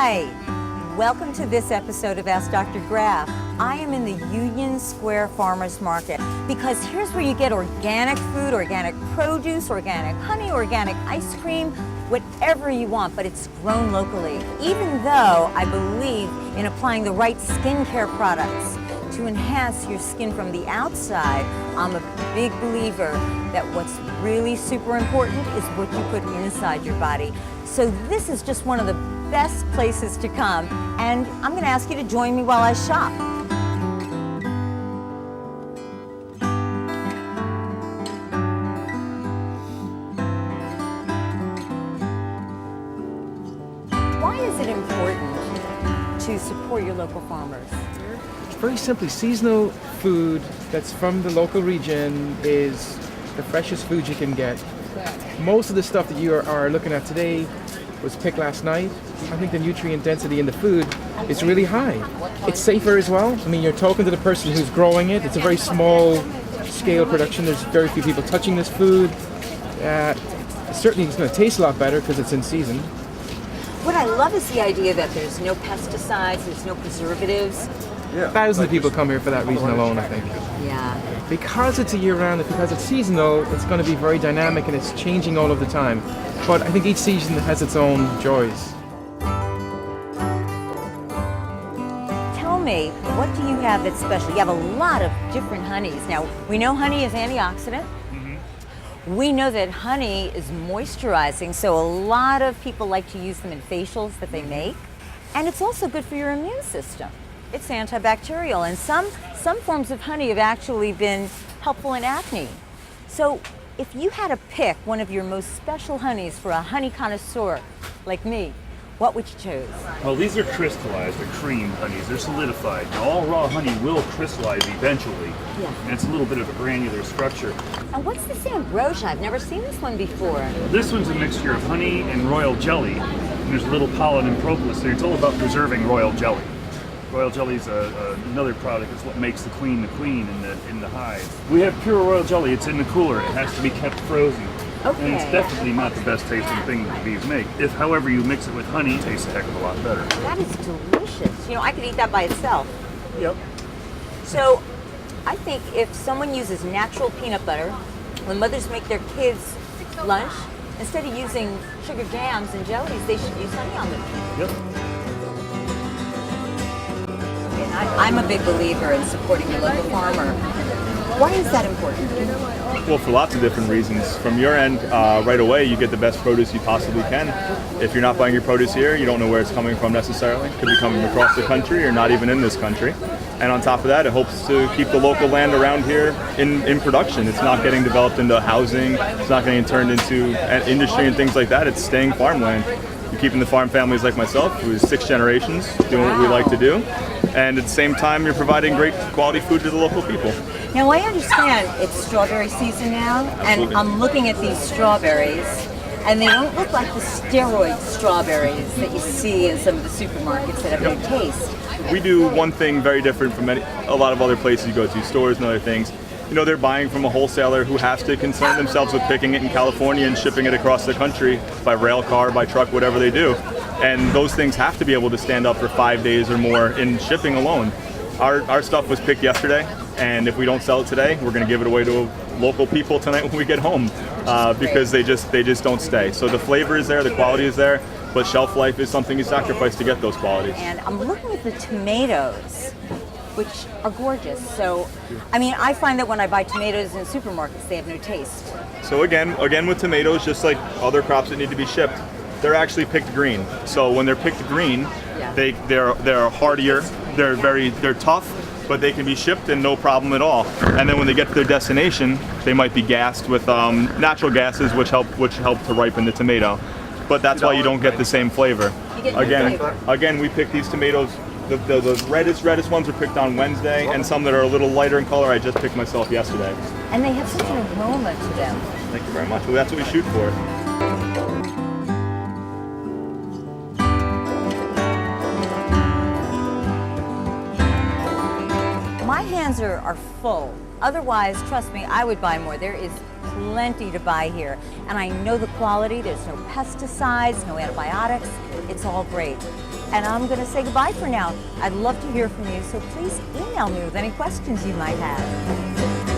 Hi, welcome to this episode of Ask Dr. Graf. I am in the Union Square Farmers Market because here's where you get organic food, organic produce, organic honey, organic ice cream, whatever you want, but it's grown locally. Even though I believe in applying the right skincare products to enhance your skin from the outside, I'm a big believer that what's really super important is what you put inside your body. So this is just one of the best places to come, and I'm going to ask you to join me while I shop. Why is it important to support your local farmers? Very simply, seasonal food that's from the local region is the freshest food you can get. Most of the stuff that you are looking at today was picked last night. I think the nutrient density in the food is really high. It's safer as well. I mean, you're talking to the person who's growing it. It's a very small scale production. There's very few people touching this food. Certainly it's going to taste a lot better because it's in season. What I love is the idea that there's no pesticides, there's no preservatives. Yeah. Thousands of people come here for that reason alone, I think. Yeah. Because it's a year-round, because it's seasonal, it's going to be very dynamic and it's changing all of the time. But I think each season has its own joys. Tell me, what do you have that's special? You have a lot of different honeys. Now, we know honey is antioxidant. We know that honey is moisturizing, so a lot of people like to use them in facials that they make. And it's also good for your immune system. It's antibacterial, and some forms of honey have actually been helpful in acne. So if you had to pick one of your most special honeys for a honey connoisseur like me, what would you choose? Well, these are crystallized, they're cream honeys, they're solidified. Now, all raw honey will crystallize eventually, and it's a little bit of a granular structure. And what's this ambrosia? I've never seen this one before. This one's a mixture of honey and royal jelly, and there's a little pollen and propolis there. It's all about preserving royal jelly. Royal jelly is another product. It's what makes the queen in the hive. We have pure royal jelly. It's in the cooler. It has to be kept frozen. Okay. And it's definitely not the best tasting thing that the bees make. If, however, you mix it with honey, it tastes a heck of a lot better. That is delicious. You know, I could eat that by itself. Yep. So I think if someone uses natural peanut butter, when mothers make their kids lunch, instead of using sugar jams and jellies, they should use honey on them. Yep. And I'm a big believer in supporting your local farmer. Why is that important? Well, for lots of different reasons. From your end, right away, you get the best produce you possibly can. If you're not buying your produce here, you don't know where it's coming from necessarily. It could be coming across the country or not even in this country. And on top of that, it hopes to keep the local land around here in production. It's not getting developed into housing. It's not getting turned into industry and things like that. It's staying farmland. You're keeping the farm families like myself, who's 6 generations, doing what we like to do. And at the same time, you're providing great quality food to the local people. Now, I understand it's strawberry season now, and I'm looking at these strawberries, and they don't look like the steroid strawberries that you see in some of the supermarkets that have no taste. We do one thing very different from a lot of other places you go to, stores and other things. You know, they're buying from a wholesaler who has to concern themselves with picking it in California and shipping it across the country by rail car, by truck, whatever they do. And those things have to be able to stand up for 5 days or more in shipping alone. Our stuff was picked yesterday, and if we don't sell it today, we're going to give it away to local people tonight when we get home because they just don't stay. So the flavor is there, the quality is there, but shelf life is something you sacrifice to get those qualities. And I'm looking at the tomatoes, which are gorgeous. So, I mean, I find that when I buy tomatoes in supermarkets, they have no taste. So again with tomatoes, just like other crops that need to be shipped, they're actually picked green. So when they're picked green, they're hardier, they're tough, but they can be shipped and no problem at all. And then when they get to their destination, they might be gassed with natural gases, which help to ripen the tomato. But that's why you don't get the same flavor. Again, we pick these tomatoes. The reddest ones were picked on Wednesday, and some that are a little lighter in color I just picked myself yesterday. And they have such an aroma to them. Thank you very much. Well, that's what we shoot for. My hands are full Otherwise, trust me, I would buy more. There is plenty to buy here. And I know the quality. There's no pesticides, no antibiotics. It's all great. And I'm going to say goodbye for now. I'd love to hear from you, so please email me with any questions you might have.